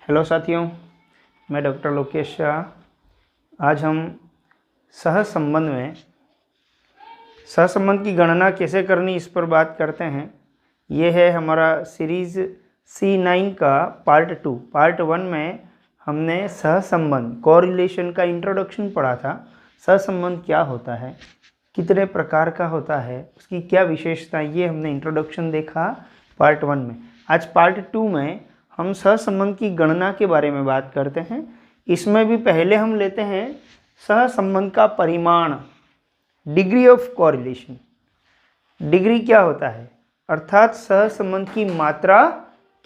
Hello साथियों, मैं doctor Lokesh Shah. आज हम सहसंबंध की गणना कैसे करनी इस पर बात करते हैं। ये है हमारा सीरीज़ C9 का पार्ट 2। पार्ट 1 में हमने सहसंबंध कोरिलेशन का इंट्रोडक्शन पढ़ा था। सहसंबंध क्या होता है, कितने प्रकार का होता है, उसकी क्या विशेषता, ये हमने इंट्रोडक्शन देखा पार्ट 1 में। आज पार्ट 2 में हम सहसंबंध की गणना के बारे में बात करते हैं। इसमें भी पहले हम लेते हैं सहसंबंध का परिमाण, डिग्री ऑफ कोरिलेशन। डिग्री क्या होता है, अर्थात सहसंबंध की मात्रा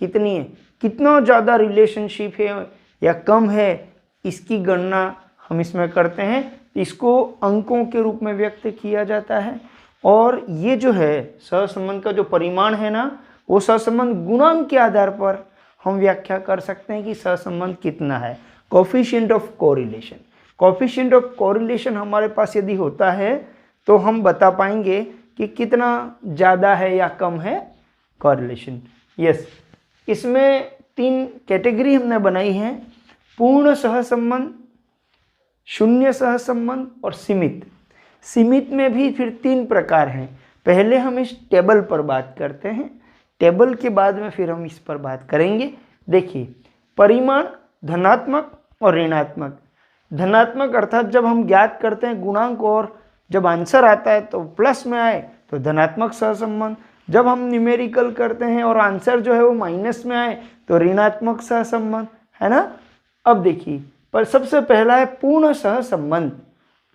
कितनी है, कितना ज़्यादा रिलेशनशिप है या कम है, इसकी गणना हम इसमें करते हैं। इसको अंकों के रूप में व्यक्त किया जाता है। और ये जो है सहसंबंध का जो परिमाण है ना, वो सहसंबंध गुणांक के आधार पर हम व्याख्या कर सकते हैं कि सहसंबंध कितना है। Coefficient of correlation, coefficient of correlation हमारे पास यदि होता है तो हम बता पाएंगे कि कितना ज़्यादा है या कम है कोरिलेशन। यस, इसमें 3 कैटेगरी हमने बनाई है: पूर्ण सहसंबंध, शून्य सहसंबंध और सीमित। सीमित में भी फिर 3 प्रकार हैं। पहले हम इस टेबल पर बात करते हैं, टेबल के बाद में फिर हम इस पर बात करेंगे। देखिए, परिमाण धनात्मक और ऋणात्मक। धनात्मक अर्थात जब हम ज्ञात करते हैं गुणांक और जब आंसर आता है तो प्लस में आए तो धनात्मक सहसंबंध। जब हम न्यूमेरिकल करते हैं और आंसर जो है वो माइनस में आए तो ऋणात्मक सहसंबंध, है ना। अब देखिए, पर सबसे पहला है पूर्ण सहसंबंध।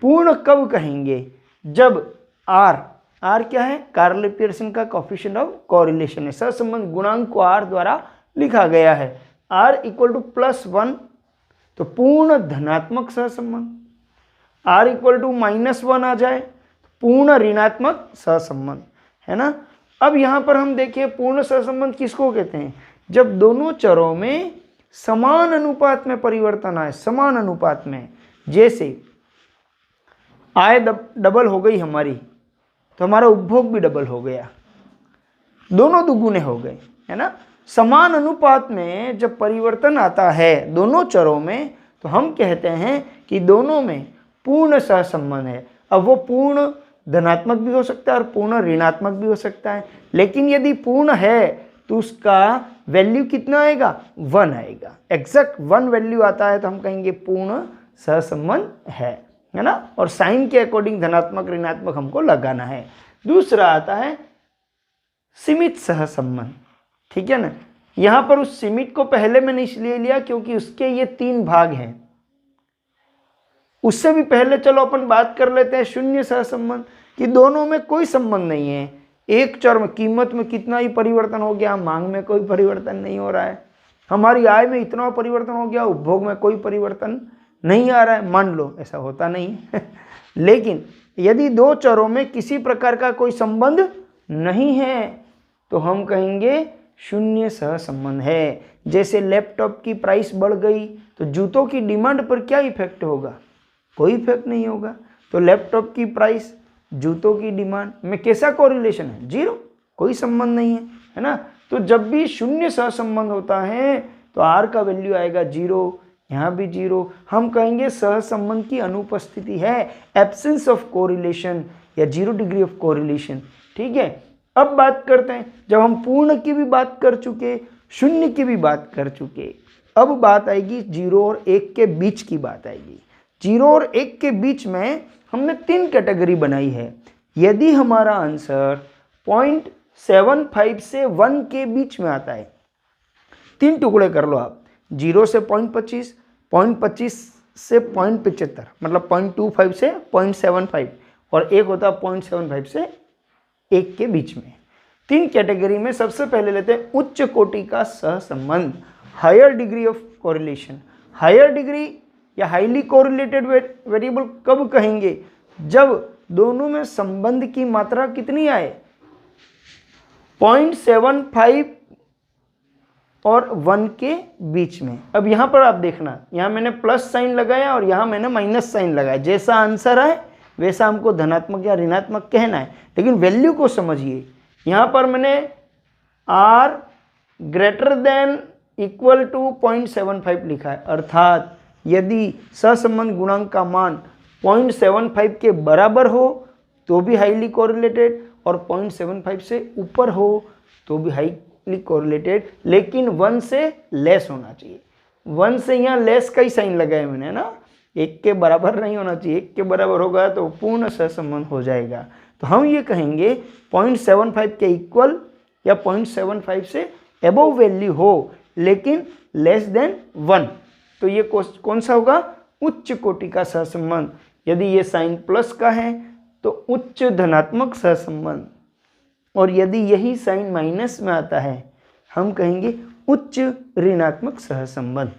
पूर्ण कब कहेंगे, जब आर क्या है, कार्ले पियर्सन का कोफिशिएंट ऑफ कोरिलेशन है। सहसंबंध गुणांक को आर द्वारा लिखा गया है। आर इक्वल टू +1 तो पूर्ण धनात्मक सहसंबंध। आर इक्वल टू -1 आ जाए तो पूर्ण ऋणात्मक सहसंबंध, है ना। अब यहाँ पर हम देखिए पूर्ण सहसंबंध किसको कहते हैं, जब दोनों चरों में समान अनुपात में परिवर्तन आए, समान अनुपात में। जैसे आय डबल हो गई हमारी तो हमारा उपभोग भी डबल हो गया, दोनों दुगुने हो गए, है ना। समान अनुपात में जब परिवर्तन आता है दोनों चरों में तो हम कहते हैं कि दोनों में पूर्ण सहसंबंध है। अब वो पूर्ण धनात्मक भी हो सकता है और पूर्ण ऋणात्मक भी हो सकता है, लेकिन यदि पूर्ण है तो उसका वैल्यू कितना आएगा, 1 आएगा। एग्जैक्ट 1 वैल्यू आता है तो हम कहेंगे पूर्ण सहसंबंध है ना। और साइन के अकॉर्डिंग धनात्मक ऋणात्मक हमको लगाना है। दूसरा आता है सीमित सहसंबंध, ठीक है ना। यहां पर उस सीमित को पहले मैंने इसलिए लिया क्योंकि उसके ये 3 भाग हैं। उससे भी पहले चलो अपन बात कर लेते हैं शून्य सहसंबंध, कि दोनों में कोई संबंध नहीं है। एक चर में कीमत में कितना ही परिवर्तन हो गया, मांग में कोई परिवर्तन नहीं हो रहा है। हमारी आय में इतना परिवर्तन हो गया, उपभोग में कोई परिवर्तन नहीं आ रहा है। मान लो ऐसा होता नहीं है लेकिन यदि 2 चरों में किसी प्रकार का कोई संबंध नहीं है तो हम कहेंगे शून्य सहसंबंध है। जैसे लैपटॉप की प्राइस बढ़ गई तो जूतों की डिमांड पर क्या इफेक्ट होगा, कोई इफेक्ट नहीं होगा। तो लैपटॉप की प्राइस जूतों की डिमांड में कैसा कोरिलेशन है, 0, कोई संबंध नहीं है, है ना। तो जब भी शून्य सहसंबंध होता है तो आर का वैल्यू आएगा 0, यहाँ भी 0। हम कहेंगे सहसंबंध की अनुपस्थिति है, एब्सेंस ऑफ कोरिलेशन या 0 डिग्री ऑफ कोरिलेशन, ठीक है। अब बात करते हैं, जब हम पूर्ण की भी बात कर चुके, शून्य की भी बात कर चुके, अब बात आएगी 0 और 1 के बीच की बात आएगी। 0 और 1 के बीच में हमने 3 कैटेगरी बनाई है। यदि हमारा आंसर 0.75 से 1 के बीच में आता है, 3 टुकड़े कर लो आप, 0 से 0.25, 0.25 से 0.75, मतलब 0.25 से 0.75, और एक होता है 0.75 से 1 के बीच में। 3 कैटेगरी में सबसे पहले लेते हैं उच्च कोटि का सहसंबंध, higher degree of correlation. Higher degree या हाईली कोरिलेटेड वेरिएबल कब कहेंगे, जब दोनों में संबंध की मात्रा कितनी आए, 0.75 और 1 के बीच में। अब यहां पर आप देखना, यहां मैंने प्लस साइन लगाया और यहां मैंने माइनस साइन लगाया। जैसा आंसर है वैसा हमको धनात्मक या ऋणात्मक कहना है, लेकिन वैल्यू को समझिए। यहां पर मैंने r greater than equal to 0.75 लिखा है, अर्थात यदि सहसंबंध गुणांक का मान 0.75 के बराबर हो तो भी हाईली कोरिलेटेड, और 0.75 से ऊपर हो तो भी हाईली कोरिलेटेड, लेकिन 1 से लेस होना चाहिए। 1 से यहाँ लेस का ही साइन लगाया मैंने ना, 1 के बराबर नहीं होना चाहिए। 1 के बराबर होगा तो पूर्ण सहसंबंध हो जाएगा। तो हम ये कहेंगे 0.75 के इक्वल या 0.75 से एबव वैल्यू हो लेकिन लेस देन 1, तो ये कौन सा होगा? उच्च कोटि का सहसंबंध। यदि ये साइन प्लस का है तो उच्च धनात्मक सहसंबंध, और यदि यही साइन माइनस में आता है हम कहेंगे उच्च ऋणात्मक सहसंबंध।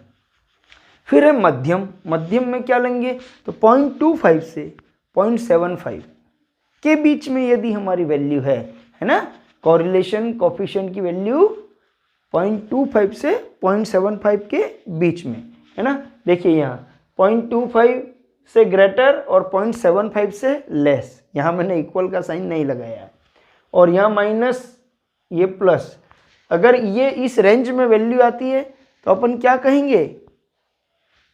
फिर है मध्यम। मध्यम में क्या लेंगे? तो 0.25 से 0.75 के बीच में यदि हमारी वैल्यू है ना, कोरिलेशन कोफिशिएंट की वैल्यू 0.25 से 0.75 के बीच में है ना। देखिए यहाँ 0.25 से ग्रेटर और 0.75 से लेस, यहाँ मैंने इक्वल का साइन नहीं लगाया है, और यहाँ माइनस ये प्लस। अगर ये इस रेंज में वैल्यू आती है तो अपन क्या कहेंगे?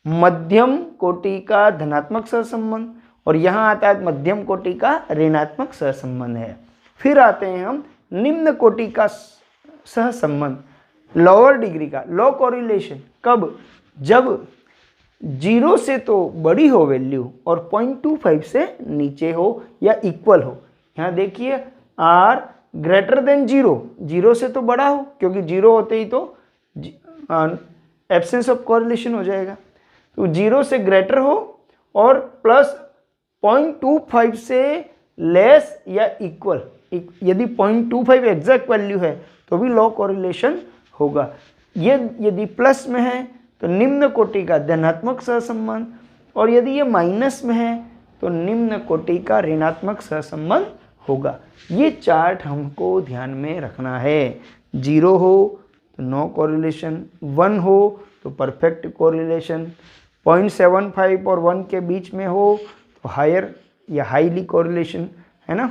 मध्यम कोटि का धनात्मक सहसंबंध, और यहाँ आता है मध्यम कोटि का ऋणात्मक सहसंबंध है। फिर आते हैं हम निम्न कोटि का सहसंबंध, लोअर डिग्री का, लो कोरिलेशन। कब? जब 0 से तो बड़ी हो वैल्यू और 0.25 से नीचे हो या इक्वल हो। यहाँ देखिए R ग्रेटर देन 0, 0 से तो बड़ा हो, क्योंकि 0 होते ही तो एब्सेंस ऑफ कोरिलेशन हो जाएगा। तो 0 से ग्रेटर हो और प्लस 0.25 से लेस या इक्वल। यदि 0.25 एग्जैक्ट वैल्यू है तो भी लो कोरिलेशन होगा। ये यदि प्लस में है तो निम्न कोटि का धनात्मक सहसंबंध, और यदि ये माइनस में है तो निम्न कोटि का ऋणात्मक सहसंबंध होगा। ये चार्ट हमको ध्यान में रखना है। 0 हो तो नो कोरिलेशन, 1 हो तो परफेक्ट कोरिलेशन, 0.75 और 1 के बीच में हो तो हायर या हाईली कोरिलेशन है ना,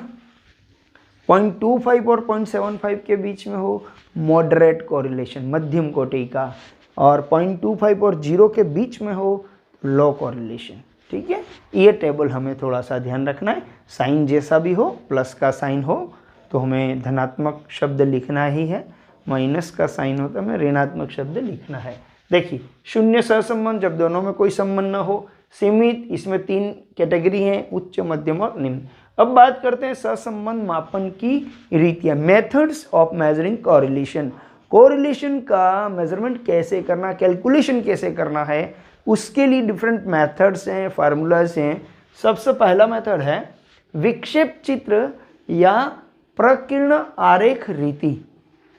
0.25 और 0.75 के बीच में हो मॉडरेट कोरिलेशन, मध्यम कोटि का, और 0.25 और 0 के बीच में हो लो कोरिलेशन। ठीक है, ये टेबल हमें थोड़ा सा ध्यान रखना है। साइन जैसा भी हो, प्लस का साइन हो तो हमें धनात्मक शब्द लिखना ही है, माइनस का साइन हो तो हमें ऋणात्मक शब्द लिखना है। देखिए शून्य सहसंबंध, जब दोनों में कोई संबंध न हो। सीमित, इसमें 3 कैटेगरी हैं, उच्च, मध्यम और निम्न। अब बात करते हैं सहसंबंध मापन की रीतियाँ, methods of measuring correlation. Correlation का मेजरमेंट कैसे करना, कैलकुलेशन कैसे करना है, उसके लिए डिफरेंट मेथड्स हैं, फार्मूलाज हैं। सबसे पहला मेथड है विक्षेप चित्र या प्रकीर्ण आरेख रीति,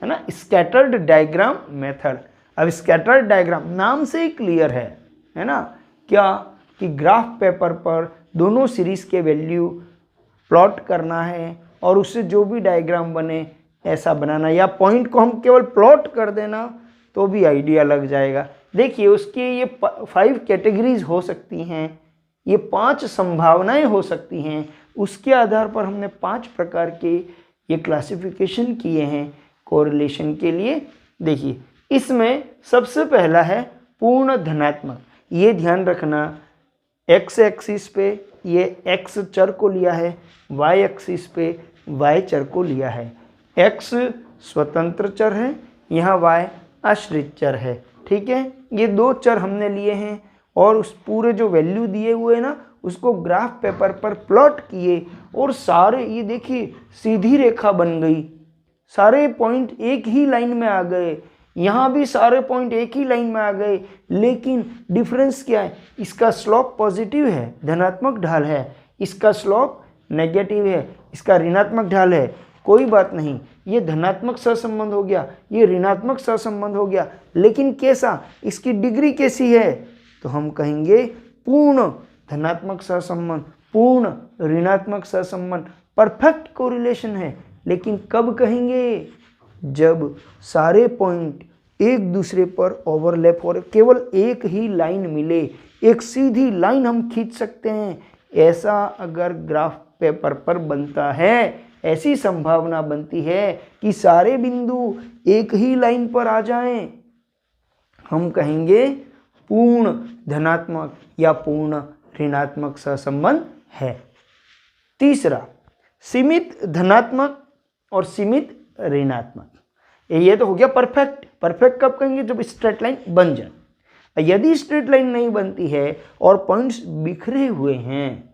है ना, स्कैटर्ड डायग्राम मेथड। अब स्कैटर्ड डायग्राम नाम से ही क्लियर है ना, क्या कि ग्राफ पेपर पर दोनों सीरीज के वैल्यू प्लॉट करना है और उससे जो भी डायग्राम बने ऐसा बनाना, या पॉइंट को हम केवल प्लॉट कर देना तो भी आइडिया लग जाएगा। देखिए उसकी ये 5 कैटेगरीज हो सकती हैं, ये 5 संभावनाएं हो सकती हैं। उसके आधार पर हमने 5 प्रकार के ये क्लासिफिकेशन किए हैं कोरिलेशन के लिए। देखिए इसमें सबसे पहला है पूर्ण धनात्मक। ये ध्यान रखना, एक्स एक्सिस पे ये एक्स चर को लिया है, वाई एक्सिस पे वाई चर को लिया है। एक्स स्वतंत्र चर है, यहाँ वाई आश्रित चर है। ठीक है, ये 2 चर हमने लिए हैं और उस पूरे जो वैल्यू दिए हुए हैं ना उसको ग्राफ पेपर पर प्लॉट किए, और सारे ये देखिए सीधी रेखा बन गई, सारे पॉइंट एक ही लाइन में आ गए, यहाँ भी सारे पॉइंट एक ही लाइन में आ गए। लेकिन डिफरेंस क्या है, इसका स्लोप पॉजिटिव है, धनात्मक ढाल है, इसका स्लोप नेगेटिव है, इसका ऋणात्मक ढाल है। कोई बात नहीं, ये धनात्मक सहसंबंध हो गया, ये ऋणात्मक सहसंबंध हो गया, लेकिन कैसा, इसकी डिग्री कैसी है, तो हम कहेंगे पूर्ण धनात्मक सहसंबंध, पूर्ण ऋणात्मक सहसंबंध, परफेक्ट कोरिलेशन है। लेकिन कब कहेंगे, जब सारे पॉइंट एक दूसरे पर ओवरलैप हो रहे, केवल एक ही लाइन मिले, एक सीधी लाइन हम खींच सकते हैं, ऐसा अगर ग्राफ पेपर पर बनता है, ऐसी संभावना बनती है कि सारे बिंदु एक ही लाइन पर आ जाएं, हम कहेंगे पूर्ण धनात्मक या पूर्ण ऋणात्मक सहसंबंध है। तीसरा, सीमित धनात्मक और सीमित ऋणात्मक। ये तो हो गया परफेक्ट। परफेक्ट कब कहेंगे? जब स्ट्रेट लाइन बन जाए। यदि स्ट्रेट लाइन नहीं बनती है और पॉइंट्स बिखरे हुए हैं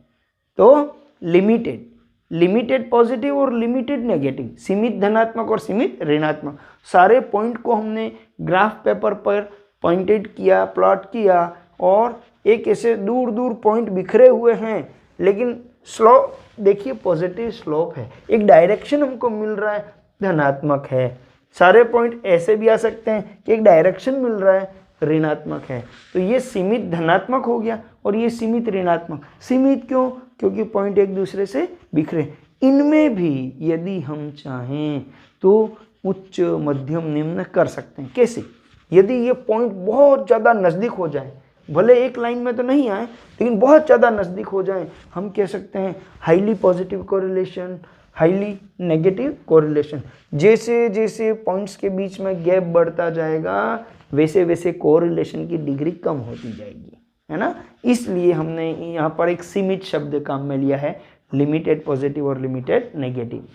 तो लिमिटेड, लिमिटेड पॉजिटिव और लिमिटेड नेगेटिव, सीमित धनात्मक और सीमित ऋणात्मक, सारे पॉइंट को हमने ग्राफ पेपर पर पॉइंटेड किया, प्लॉट किया, और एक ऐसे दूर दूर पॉइंट बिखरे हुए हैं, लेकिन स्लोप देखिए पॉजिटिव स्लोप है, एक डायरेक्शन हमको मिल रहा है, धनात्मक है। सारे पॉइंट ऐसे भी आ सकते हैं कि एक डायरेक्शन मिल रहा है, ऋणात्मक है। तो ये सीमित धनात्मक हो गया और ये सीमित ऋणात्मक। सीमित क्यों? क्योंकि पॉइंट एक दूसरे से बिखरे। इनमें भी यदि हम चाहें तो उच्च, मध्यम, निम्न कर सकते हैं। कैसे? यदि ये पॉइंट बहुत ज़्यादा नज़दीक हो जाए, भले एक लाइन में तो नहीं आए लेकिन बहुत ज़्यादा नज़दीक हो जाए, हम कह सकते हैं highly positive correlation, highly negative correlation. जैसे जैसे पॉइंट्स के बीच में गैप बढ़ता जाएगा वैसे वैसे कोरिलेशन की डिग्री कम होती जाएगी, है ना। इसलिए हमने यहाँ पर एक सीमित शब्द काम में लिया है, लिमिटेड पॉजिटिव और लिमिटेड नेगेटिव।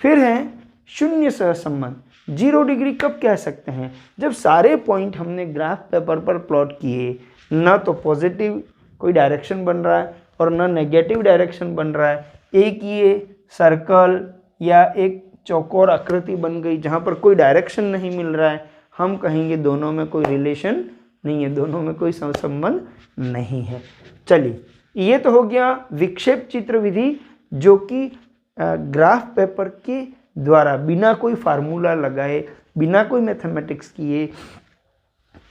फिर है शून्य सहसंबंध। 0 डिग्री कब कह सकते हैं? जब सारे पॉइंट हमने ग्राफ पेपर पर प्लॉट किए, ना तो पॉजिटिव कोई डायरेक्शन बन रहा है और ना नेगेटिव डायरेक्शन बन रहा है, एक ये सर्कल या एक चौकोर आकृति बन गई जहाँ पर कोई डायरेक्शन नहीं मिल रहा है, हम कहेंगे दोनों में कोई रिलेशन नहीं है, दोनों में कोई संबंध नहीं है। चलिए, ये तो हो गया विक्षेप चित्र विधि, जो कि ग्राफ पेपर के द्वारा बिना कोई फार्मूला लगाए, बिना कोई मैथमेटिक्स किए,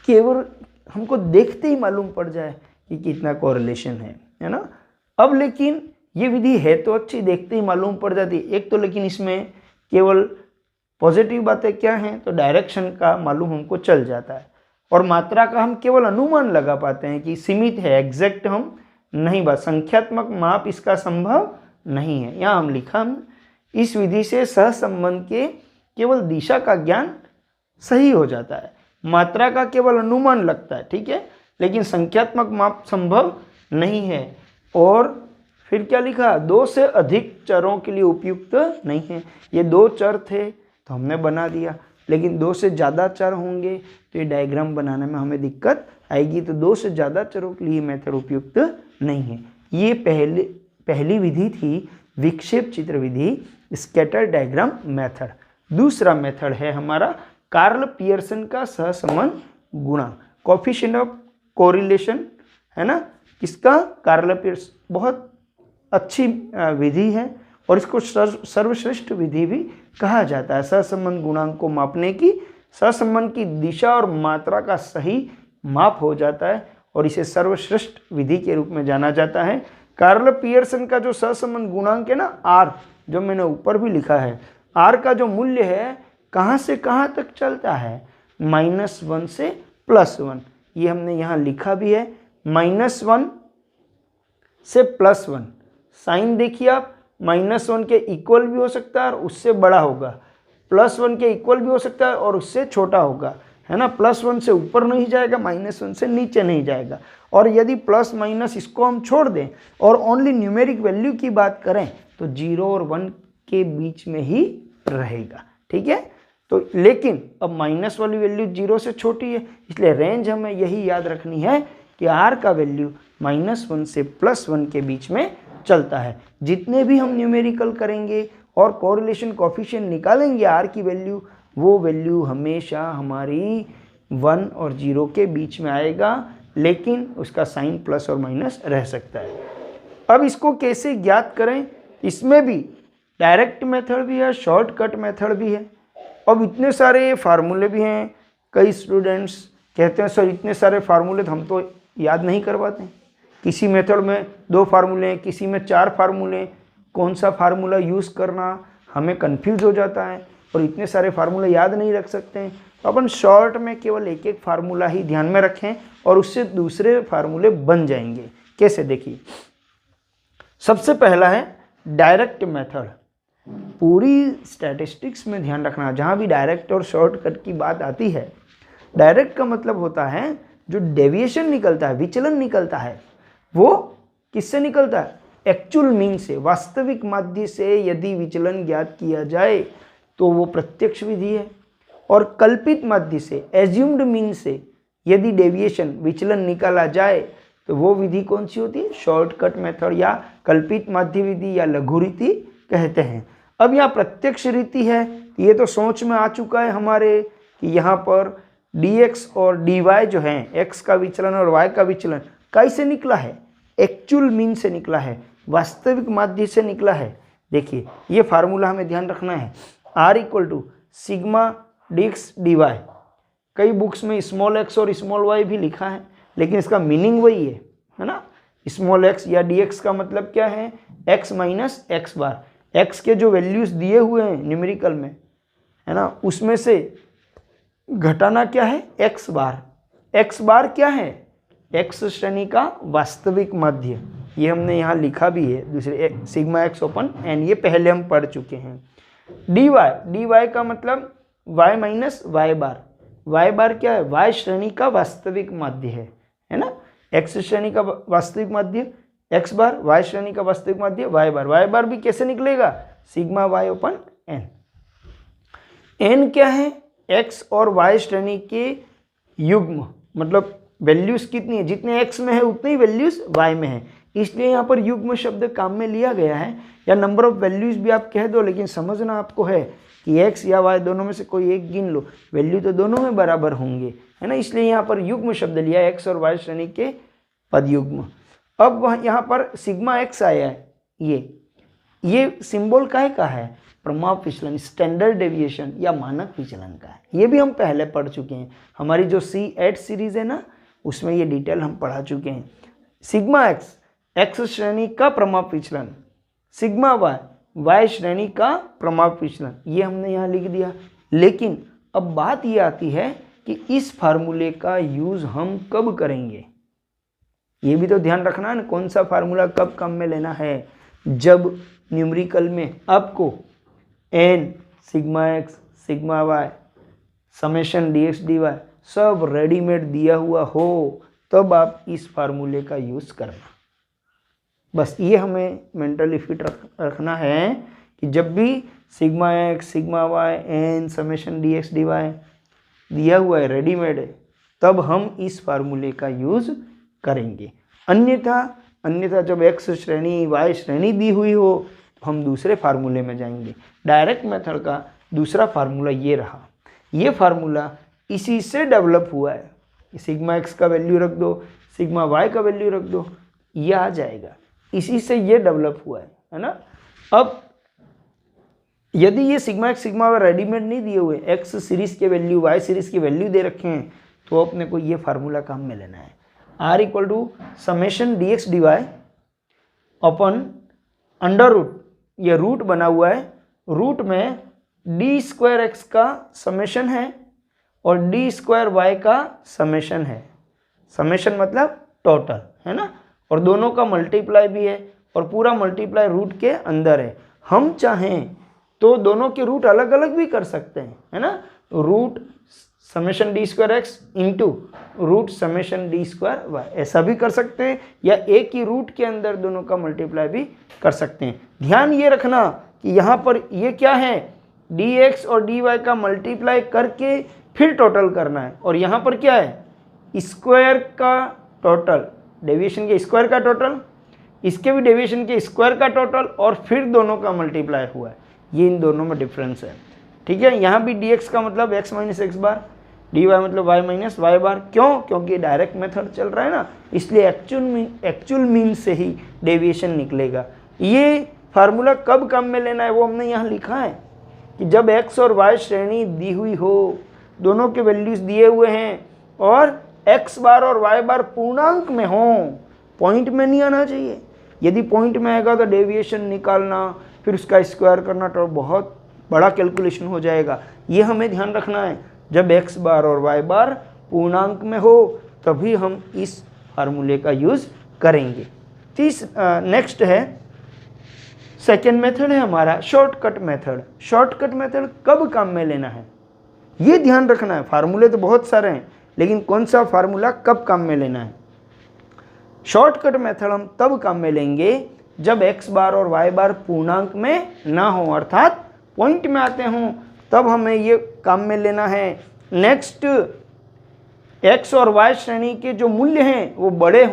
केवल हमको देखते ही मालूम पड़ जाए कि कितना कोरिलेशन है ना। अब लेकिन ये विधि है तो अच्छी, देखते ही मालूम पड़ जाती है एक तो, लेकिन इसमें केवल पॉजिटिव बातें क्या हैं तो डायरेक्शन का मालूम हमको चल जाता है, और मात्रा का हम केवल अनुमान लगा पाते हैं कि सीमित है, एग्जैक्ट हम नहीं बात, संख्यात्मक माप इसका संभव नहीं है। यहाँ हम लिखा, हम इस विधि से सहसंबंध के केवल दिशा का ज्ञान सही हो जाता है, मात्रा का केवल अनुमान लगता है, ठीक है, लेकिन संख्यात्मक माप संभव नहीं है। और फिर क्या लिखा? 2 से अधिक चरों के लिए उपयुक्त नहीं है। ये 2 चर थे तो हमने बना दिया, लेकिन 2 से ज़्यादा चर होंगे तो ये डायग्राम बनाने में हमें दिक्कत आएगी, तो 2 से ज़्यादा चरों के लिए मेथड उपयुक्त नहीं है। ये पहली विधि थी विक्षेप चित्र विधि, स्कैटर डायग्राम मेथड। दूसरा मेथड है हमारा कार्ल पियर्सन का सहसंबंध गुणांक, कोएफिशिएंट ऑफ कोरिलेशन, है ना। किसका? Karl Pearson. बहुत अच्छी विधि है और इसको सर्वश्रेष्ठ विधि भी कहा जाता है। सहसंबंध गुणांक को मापने की, सहसंबंध की दिशा और मात्रा का सही माप हो जाता है और इसे सर्वश्रेष्ठ विधि के रूप में जाना जाता है। कार्ल पियर्सन का जो सहसंबंध गुणांक है ना, R, जो मैंने ऊपर भी लिखा है, R का जो मूल्य है कहाँ से कहाँ तक चलता है? -1 से +1। ये हमने यहाँ लिखा भी है, -1 से +1। साइन देखिए आप, -1 के इक्वल भी हो सकता है और उससे बड़ा होगा, +1 के इक्वल भी हो सकता है और उससे छोटा होगा, है ना। +1 से ऊपर नहीं जाएगा, -1 से नीचे नहीं जाएगा। और यदि प्लस माइनस इसको हम छोड़ दें और ओनली न्यूमेरिक वैल्यू की बात करें तो 0 और 1 के बीच में ही रहेगा, ठीक है। तो लेकिन अब माइनस वाली वैल्यू 0 से छोटी है, इसलिए रेंज हमें यही याद रखनी है कि R का वैल्यू -1 से +1 के बीच में चलता है। जितने भी हम न्यूमेरिकल करेंगे और कोरिलेशन कोएफिशिएंट निकालेंगे R की वैल्यू, वो वैल्यू हमेशा हमारी 1 और 0 के बीच में आएगा, लेकिन उसका साइन प्लस और माइनस रह सकता है। अब इसको कैसे ज्ञात करें? इसमें भी डायरेक्ट मेथड भी है, शॉर्टकट मेथड भी है। अब इतने सारे फार्मूले भी हैं, कई स्टूडेंट्स कहते हैं सर इतने सारे फार्मूले तो हम तो याद नहीं कर पाते। किसी मेथड में 2 फार्मूले हैं, किसी में 4 फार्मूले हैं, कौन सा फार्मूला यूज़ करना हमें कंफ्यूज हो जाता है और इतने सारे फार्मूले याद नहीं रख सकते हैं। तो अपन शॉर्ट में केवल एक एक फार्मूला ही ध्यान में रखें और उससे दूसरे फार्मूले बन जाएंगे। कैसे? देखिए, सबसे पहला है डायरेक्ट मेथड। पूरी स्टैटिस्टिक्स में ध्यान रखना, जहाँ भी डायरेक्ट और शॉर्टकट की बात आती है डायरेक्ट का मतलब होता है जो डेविएशन निकलता है, विचलन निकलता है, वो किससे निकलता है? एक्चुअल मीन से, वास्तविक माध्य से यदि विचलन ज्ञात किया जाए तो वो प्रत्यक्ष विधि है। और कल्पित माध्य से, एज्यूम्ड मीन से यदि डेविएशन, विचलन निकाला जाए तो वो विधि कौन सी होती है? शॉर्टकट मेथड या कल्पित माध्य विधि या लघु रीति कहते हैं। अब यहाँ प्रत्यक्ष रीति है, ये तो सोच में आ चुका है हमारे कि यहाँ पर dx और dy जो है, x का विचलन और y का विचलन कैसे निकला है? एक्चुअल मीन से निकला है, वास्तविक माध्य से निकला है। देखिए ये फार्मूला हमें ध्यान रखना है, r = सिग्मा dx dy। कई बुक्स में स्मॉल x और स्मॉल y भी लिखा है, लेकिन इसका मीनिंग वही है ना। स्मॉल x या dx का मतलब क्या है? x माइनस एक्स बार। x के जो वैल्यूज दिए हुए हैं न्यूमेरिकल में, है ना, उसमें से घटाना क्या है? x बार। x बार क्या है? x श्रेणी का वास्तविक माध्य। ये हमने यहाँ लिखा भी है, दूसरे सिग्मा x ओपन n, ये पहले हम पढ़ चुके हैं। dy का मतलब y माइनस वाई बार। y बार क्या है? y श्रेणी का वास्तविक माध्य है ना। x श्रेणी का वास्तविक माध्य x बार, y श्रेणी का वास्तविक माध्य y बार। y बार भी कैसे निकलेगा? Sigma y open n। n क्या है? x और y श्रेणी के युग्म, मतलब वैल्यूज कितनी है? जितने x में है उतनी ही वैल्यूज y में है, इसलिए यहाँ पर युग्म शब्द काम में लिया गया है। या नंबर ऑफ वैल्यूज भी आप कह दो, लेकिन समझना आपको है कि x या y दोनों में से कोई एक गिन लो, वैल्यू तो दोनों में बराबर होंगे, है ना। इसलिए यहाँ पर युग्म शब्द लिया है, x और y श्रेणी के पद युग्म। अब वह यहाँ पर सिग्मा x आया है, ये सिंबल काहे का है? प्रमाप विचलन, स्टैंडर्ड डेविएशन या मानक विचलन का है। ये भी हम पहले पढ़ चुके हैं, हमारी जो C8 सीरीज है ना, उसमें ये डिटेल हम पढ़ा चुके हैं। सिग्मा x श्रेणी का प्रमाप विचलन, सिग्मा y श्रेणी का प्रमाप विचलन, ये हमने यहाँ लिख दिया। लेकिन अब बात ये आती है कि इस फार्मूले का यूज हम कब करेंगे, ये भी तो ध्यान रखना है ना। कौन सा फार्मूला कब काम में लेना है? जब न्यूमेरिकल में आपको n, sigma x, sigma y, summation dx dy सब रेडीमेड दिया हुआ हो, तब आप इस फार्मूले का यूज करना। बस ये हमें मेंटली फिट रखना है कि जब भी sigma x, sigma y, n, summation dx dy दिया हुआ है, रेडीमेड है, तब हम इस फार्मूले का यूज करेंगे। अन्यथा जब x श्रेणी, y श्रेणी दी हुई हो तो हम दूसरे फार्मूले में जाएंगे। डायरेक्ट मेथड का दूसरा फार्मूला ये रहा। ये फार्मूला इसी से डेवलप हुआ है। सिग्मा x का वैल्यू रख दो, सिग्मा y का वैल्यू रख दो, ये आ जाएगा। इसी से ये डेवलप हुआ है ना। अब यदि ये sigma x, sigma y readymade नहीं दिए हुए, x सीरीज के वैल्यू, y सीरीज की वैल्यू दे रखे हैं, तो अपने को ये फार्मूला काम में लेना है। r = समेशन dx dy अपन अंडर रूट, ये रूट बना हुआ है, रूट में d² x का समेशन है और d² y का समेशन है। समेशन मतलब टोटल, है ना, और दोनों का मल्टीप्लाई भी है और पूरा मल्टीप्लाई रूट के अंदर है। हम चाहें तो दोनों के रूट अलग अलग भी कर सकते हैं, है ना। Root summation d² x into root summation d² y, ऐसा भी कर सकते हैं, या एक ही रूट के अंदर दोनों का मल्टीप्लाई भी कर सकते हैं। ध्यान ये रखना कि यहाँ पर ये क्या है, dx और dy का मल्टीप्लाई करके फिर टोटल करना है, और यहाँ पर क्या है, स्क्वायर का टोटल, डेविएशन के स्क्वायर का टोटल, इसके भी डेविएशन के स्क्वायर का टोटल, और फिर दोनों का मल्टीप्लाई हुआ है। ये इन दोनों में डिफरेंस है, ठीक है। यहाँ भी dx का मतलब x माइनस एक्स बार, dy मतलब y माइनस वाई बार। क्यों? क्योंकि डायरेक्ट मेथड चल रहा है ना, इसलिए एक्चुअल मीन से ही डेविएशन निकलेगा। ये फार्मूला कब काम में लेना है वो हमने यहाँ लिखा है कि जब x और y श्रेणी दी हुई हो, दोनों के वैल्यूज दिए हुए हैं, और x बार और y बार पूर्णांक में हों, पॉइंट में नहीं आना चाहिए। यदि पॉइंट में आएगा तो डेविएशन निकालना, फिर उसका स्क्वायर करना, तो बहुत बड़ा कैलकुलेशन हो जाएगा। ये हमें ध्यान रखना है, जब x बार और y बार पूर्णांक में हो तभी हम इस फार्मूले का यूज करेंगे। नेक्स्ट है सेकेंड मेथड है हमारा शॉर्टकट मेथड। शॉर्टकट मेथड कब काम में लेना है? ये ध्यान रखना है। फार्मूले तो बहुत सारे हैं, लेकिन कौन सा फार्मूला कब काम में लेना है। शॉर्टकट मेथड हम तब काम में लेंगे जब x बार और y बार पूर्णांक में ना हो, अर्थात पॉइंट में आते हों, तब हमें ये काम में लेना है। नेक्स्ट, x और y श्रेणी के जो मूल्य हैं वो बड़े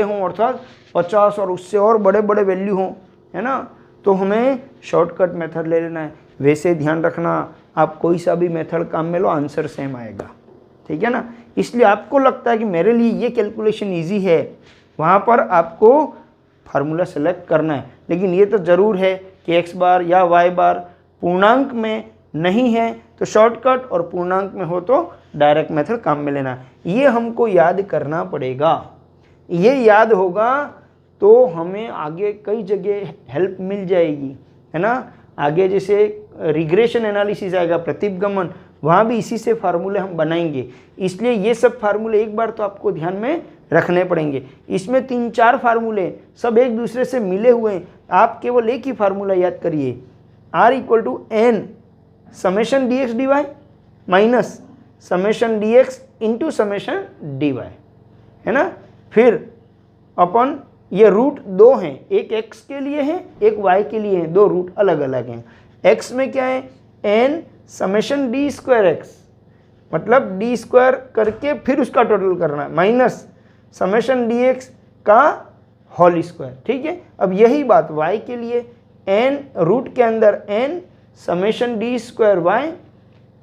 हों अर्थात 50 और उससे और बड़े बड़े वैल्यू हों, है ना, तो हमें शॉर्टकट मेथड ले लेना है। वैसे ध्यान रखना, आप कोई सा भी मेथड काम में लो, आंसर सेम आएगा, ठीक है ना। इसलिए आपको लगता है कि मेरे लिए ये कैलकुलेशन इजी है, वहाँ पर आपको फार्मूला सेलेक्ट करना है, लेकिन ये तो ज़रूर है कि x बार या y बार पूर्णांक में नहीं है तो शॉर्टकट, और पूर्णांक में हो तो डायरेक्ट मेथड काम में लेना। ये हमको याद करना पड़ेगा। ये याद होगा तो हमें आगे कई जगह हेल्प मिल जाएगी, है ना। आगे जैसे रिग्रेशन एनालिसिस आएगा, प्रतिगमन, वहाँ भी इसी से फार्मूले हम बनाएंगे। इसलिए ये सब फार्मूले एक बार तो आपको ध्यान में रखने पड़ेंगे। इसमें 3-4 फार्मूले सब एक दूसरे से मिले हुए हैं। आप केवल एक ही फार्मूला याद करिए, R = n summation dx dy minus summation dx into summation dy, है ना। फिर अपन ये रूट 2 हैं, एक x के लिए है एक y के लिए है, 2 रूट अलग अलग हैं। x में क्या है, n समेशन d²x, मतलब d² करके फिर उसका टोटल करना है, माइनस समेशन dx का होल स्क्वायर, ठीक है। अब यही बात y के लिए, n रूट के अंदर n summation d²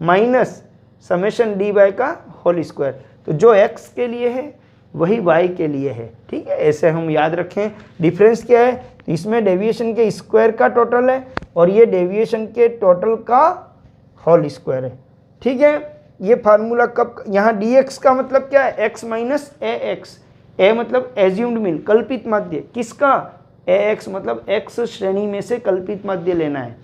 minus summation dy का होल स्क्वायर। तो जो x के लिए है वही y के लिए है, ठीक है। ऐसे हम याद रखें। डिफरेंस क्या है, इसमें डेविएशन के स्क्वायर का टोटल है और ये डेविएशन के टोटल का होल स्क्वायर है, ठीक है। ये फार्मूला कब, यहाँ dx का मतलब क्या है, x माइनस ax, a मतलब एज्यूम्ड मीन, कल्पित माध्य, किसका, ax मतलब x श्रेणी में से कल्पित माध्य लेना है।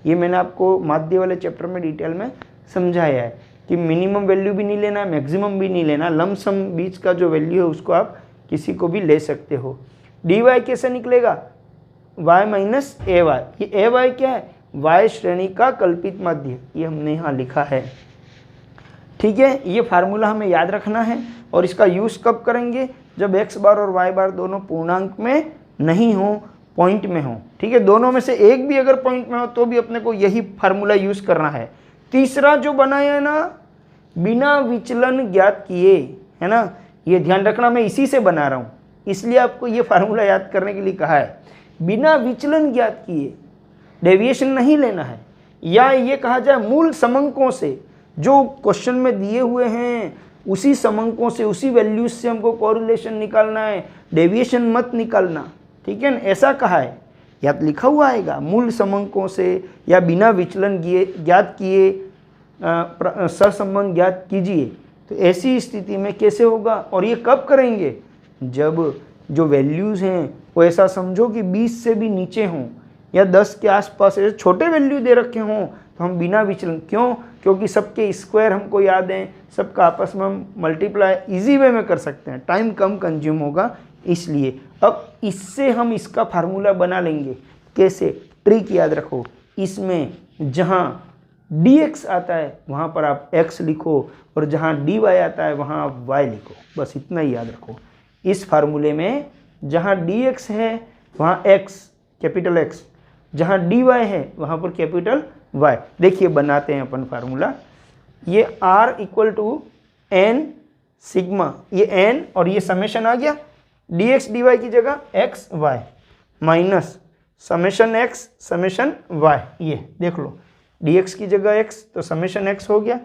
ये मैंने आपको माध्य वाले चैप्टर में डिटेल में समझाया है कि मिनिमम वैल्यू भी नहीं लेना है, मैक्सिमम भी नहीं लेना, लमसम बीच का जो वैल्यू है उसको आप किसी को भी ले सकते हो। dy कैसे निकलेगा, y माइनस ay, ये ay क्या है, y श्रेणी का कल्पित माध्य, ये हमने यहाँ लिखा है, ठीक है। ये फार्मूला हमें याद रखना है और इसका यूज़ कब करेंगे, जब x बार और y बार दोनों पूर्णांक में नहीं हो, पॉइंट में हो, ठीक है। दोनों में से एक भी अगर पॉइंट में हो तो भी अपने को यही फार्मूला यूज़ करना है। तीसरा जो बनाया है ना, बिना विचलन ज्ञात किए, है ना, ये ध्यान रखना, मैं इसी से बना रहा हूँ, इसलिए आपको ये फार्मूला याद करने के लिए कहा है। बिना विचलन ज्ञात किए, डेविएशन नहीं लेना है, या ये कहा जाए मूल समंकों से, जो क्वेश्चन में दिए हुए हैं उसी समंकों से, उसी वैल्यूज से हमको कोरिलेशन निकालना है, डेविएशन मत निकालना, ठीक है ना, ऐसा कहा है। या तो लिखा हुआ आएगा मूल समंकों से या बिना विचलन ज्ञात किए सहसंबंध ज्ञात कीजिए। तो ऐसी स्थिति में कैसे होगा, और ये कब करेंगे, जब जो वैल्यूज़ हैं वो ऐसा समझो कि 20 से भी नीचे हों या 10 के आसपास ऐसे छोटे वैल्यू दे रखे हों, तो हम बिना विचलन, क्यों, क्योंकि सबके स्क्वायर हमको याद हैं, सबका आपस में हम मल्टीप्लाई इजी वे में कर सकते हैं, टाइम कम कंज्यूम होगा, इसलिए। अब इससे हम इसका फार्मूला बना लेंगे, कैसे, ट्रिक याद रखो, इसमें जहाँ dx आता है वहाँ पर आप x लिखो और जहाँ dy आता है वहाँ आप y लिखो, बस इतना ही याद रखो। इस फार्मूले में जहाँ dx है वहाँ x, कैपिटल X, जहाँ dy है वहाँ पर कैपिटल Y। देखिए बनाते हैं अपन फार्मूला, ये R = n सिग्मा, ये n और ये समेशन आ गया, dx dy की जगह x y minus summation x summation y, ये देख लो, dx की जगह x तो समेशन x हो गया,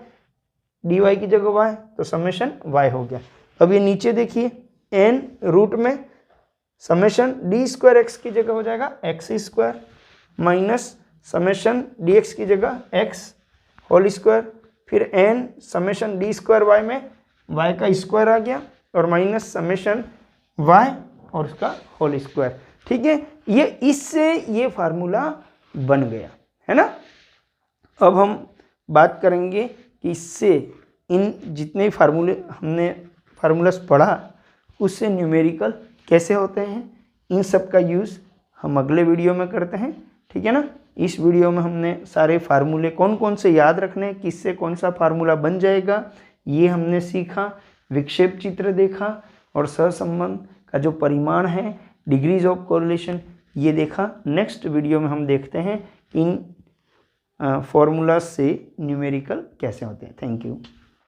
dy की जगह y तो समेशन y हो गया। अब ये नीचे देखिए n रूट में समेशन d² x की जगह हो जाएगा x² माइनस समेशन dx की जगह x होल स्क्वायर, फिर n समेशन d² y में y का स्क्वायर आ गया और माइनस समेशन y और उसका होल स्क्वायर, ठीक है। ये इससे ये फार्मूला बन गया, है ना। अब हम बात करेंगे कि इससे इन जितने फार्मूले हमने फार्मूलास पढ़ा उससे न्यूमेरिकल कैसे होते हैं, इन सब का यूज़ हम अगले वीडियो में करते हैं, ठीक। ठीक है ना। इस वीडियो में हमने सारे फार्मूले कौन कौन से याद रखने, किससे कौन सा फार्मूला बन जाएगा, ये हमने सीखा, विक्षेप चित्र देखा और सहसंबंध का जो परिमाण है, डिग्रीज ऑफ कोरिलेशन, ये देखा। नेक्स्ट वीडियो में हम देखते हैं इन फॉर्मूला से न्यूमेरिकल कैसे होते हैं। Thank you.